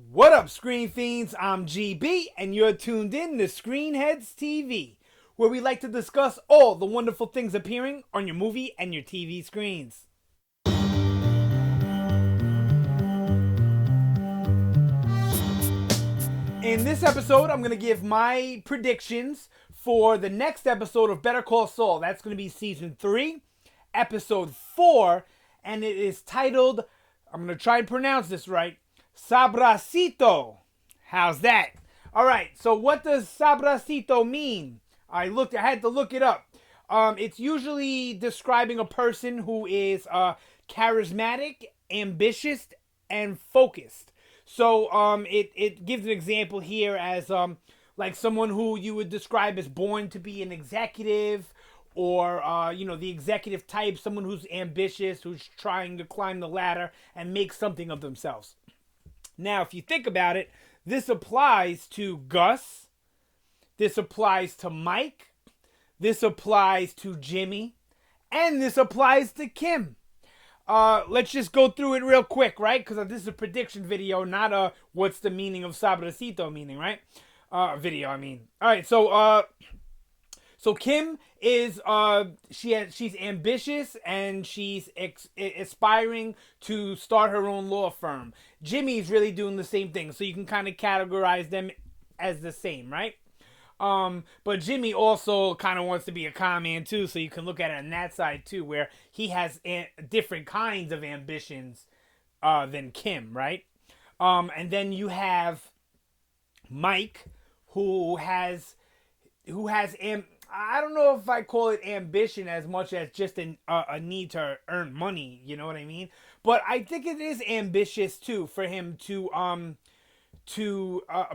What up, Screen Fiends? I'm GB, and you're tuned in to Headz TV, where we like to discuss all the wonderful things appearing on your movie and your TV screens. In this episode, I'm going to give my predictions for the next episode of Better Call Saul. That's going to be Season 3, Episode 4, and it is titled, I'm going to try and pronounce this right, Sabrosito. How's that? All right, so what does Sabrosito mean? I had to look it up. It's usually describing a person who is charismatic, ambitious, and focused. So it gives an example here as like someone who you would describe as born to be an executive, or the executive type, someone who's ambitious, who's trying to climb the ladder and make something of themselves. Now, if you think about it, this applies to Gus, this applies to Mike, this applies to Jimmy, and this applies to Kim. Let's just go through it real quick, right? Because this is a prediction video, not a what's the meaning of Sabrosito meaning, right? Video, I mean. All right, so Kim is she's ambitious and she's aspiring to start her own law firm. Jimmy's really doing the same thing, so you can kind of categorize them as the same, right? But Jimmy also kind of wants to be a con man too, so you can look at it on that side too, where he has different kinds of ambitions than Kim, right? And then you have Mike, who has I don't know if I call it ambition as much as just a need to earn money, you know what I mean? But I think it is ambitious too for him to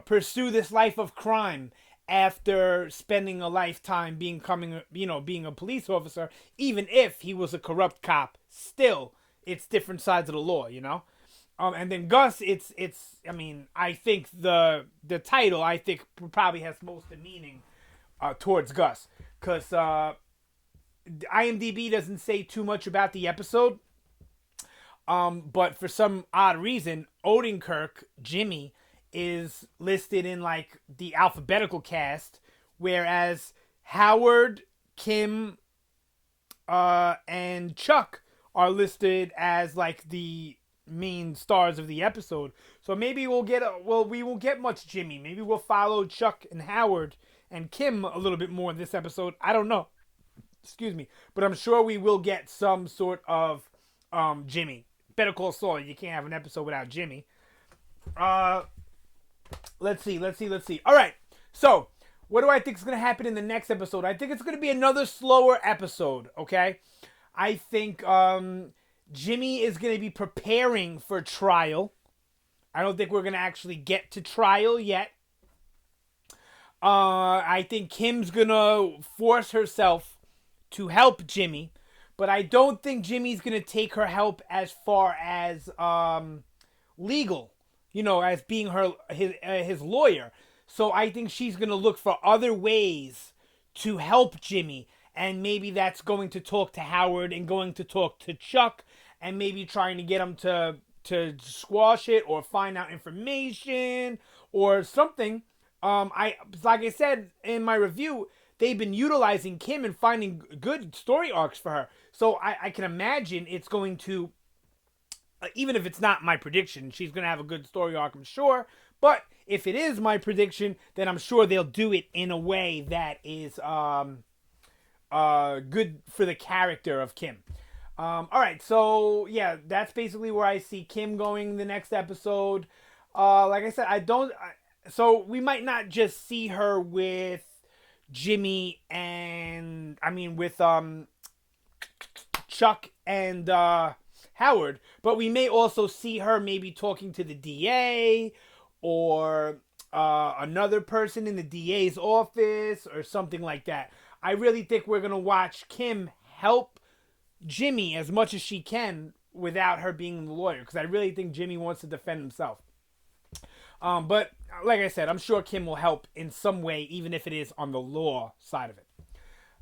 pursue this life of crime after spending a lifetime being a police officer. Even if he was a corrupt cop, still it's different sides of the law, you know. And then Gus, I mean, I think the title probably has most of the meaning towards Gus, because IMDb doesn't say too much about the episode, but for some odd reason, Odenkirk, Jimmy, is listed in like the alphabetical cast, whereas Howard, Kim, and Chuck are listed as like the main stars of the episode. So maybe we won't get much Jimmy. Maybe we'll follow Chuck and Howard and Kim a little bit more in this episode. I don't know. Excuse me. But I'm sure we will get some sort of Jimmy. Better Call Saul. You can't have an episode without Jimmy. Let's see. All right. So, what do I think is going to happen in the next episode? I think it's going to be another slower episode, okay? I think Jimmy is going to be preparing for trial. I don't think we're going to actually get to trial yet. I think Kim's gonna force herself to help Jimmy, but I don't think Jimmy's gonna take her help as far as legal, as being his lawyer. So I think she's gonna look for other ways to help Jimmy, and maybe that's going to talk to Howard and going to talk to Chuck, and maybe trying to get him to squash it or find out information or something. Like I said in my review, they've been utilizing Kim and finding good story arcs for her. So I can imagine it's going to, even if it's not my prediction, she's going to have a good story arc, I'm sure. But if it is my prediction, then I'm sure they'll do it in a way that is good for the character of Kim. All right, so yeah, that's basically where I see Kim going the next episode. Like I said, so we might not just see her with Jimmy and with Chuck and Howard, but we may also see her maybe talking to the DA or another person in the DA's office or something like that. I really think we're gonna watch Kim help Jimmy as much as she can without her being the lawyer, because I really think Jimmy wants to defend himself. But like I said, I'm sure Kim will help in some way, even if it is on the law side of it.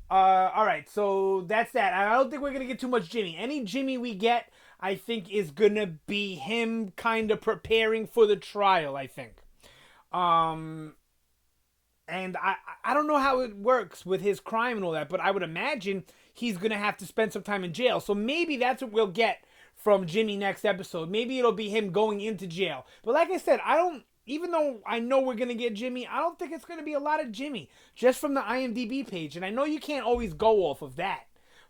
All right, so that's that. I don't think we're going to get too much Jimmy. Any Jimmy we get, I think is going to be him kind of preparing for the trial, I think. And I don't know how it works with his crime and all that, but I would imagine he's going to have to spend some time in jail. So maybe that's what we'll get from Jimmy next episode. Maybe it'll be him going into jail. But like I said, even though I know we're going to get Jimmy, I don't think it's going to be a lot of Jimmy. Just from the IMDb page. And I know you can't always go off of that.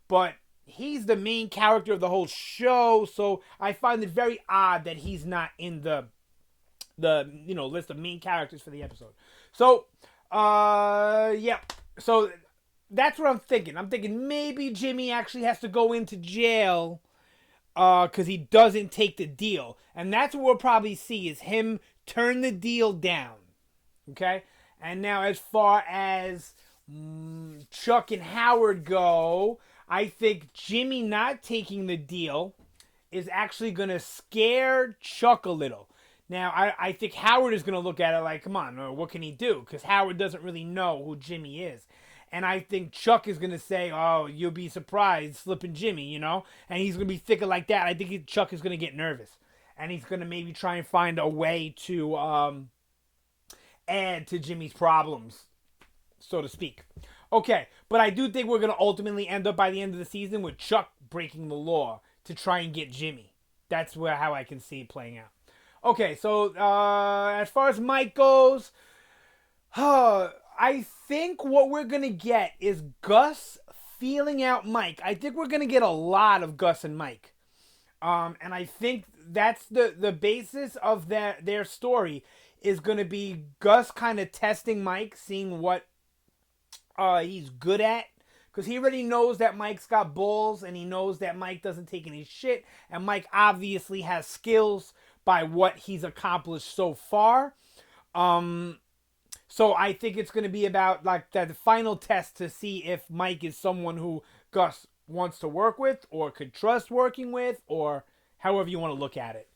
But he's the main character of the whole show. So I find it very odd that he's not in the list of main characters for the episode. So, yeah. So that's what I'm thinking. I'm thinking maybe Jimmy actually has to go into jail because he doesn't take the deal. And that's what we'll probably see is him turn the deal down. Okay? And now as far as Chuck and Howard go, I think Jimmy not taking the deal is actually going to scare Chuck a little. Now, I think Howard is going to look at it like, come on, what can he do? Because Howard doesn't really know who Jimmy is. And I think Chuck is going to say, oh, you'll be surprised, slipping Jimmy, you know? And he's going to be thinking like that. I think Chuck is going to get nervous. And he's going to maybe try and find a way to add to Jimmy's problems, so to speak. Okay, but I do think we're going to ultimately end up by the end of the season with Chuck breaking the law to try and get Jimmy. That's how I can see it playing out. Okay, so as far as Mike goes, I think what we're going to get is Gus feeling out Mike. I think we're going to get a lot of Gus and Mike. And I think that's the basis of their story is going to be Gus kind of testing Mike, seeing what he's good at. Because he already knows that Mike's got balls, and he knows that Mike doesn't take any shit. And Mike obviously has skills by what he's accomplished so far. So I think it's going to be about like that final test to see if Mike is someone who Gus wants to work with or could trust working with, or however you want to look at it.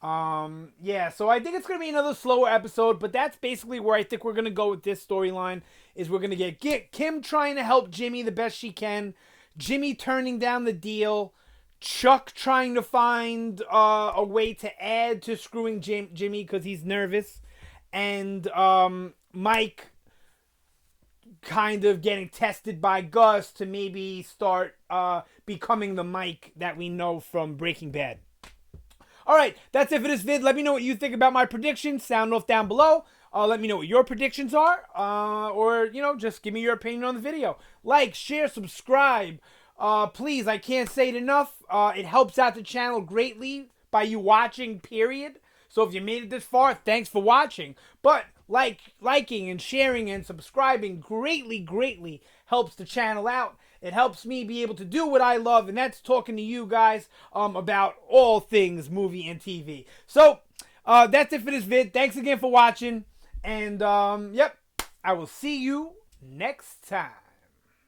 Yeah, so I think it's going to be another slower episode, but that's basically where I think we're going to go with this storyline, is we're going to get Kim trying to help Jimmy the best she can, Jimmy turning down the deal, Chuck trying to find a way to add to screwing Jimmy because he's nervous, and Mike kind of getting tested by Gus to maybe start becoming the Mike that we know from Breaking Bad. Alright, that's it for this vid. Let me know what you think about my predictions. Sound off down below. Let me know what your predictions are. Or, just give me your opinion on the video. Like, share, subscribe. Please, I can't say it enough. It helps out the channel greatly by you watching, period. So if you made it this far, thanks for watching. But liking and sharing and subscribing greatly helps the channel out. It helps me be able to do what I love, and that's talking to you guys about all things movie and TV. So that's it for this vid. Thanks again for watching. And, yep, I will see you next time.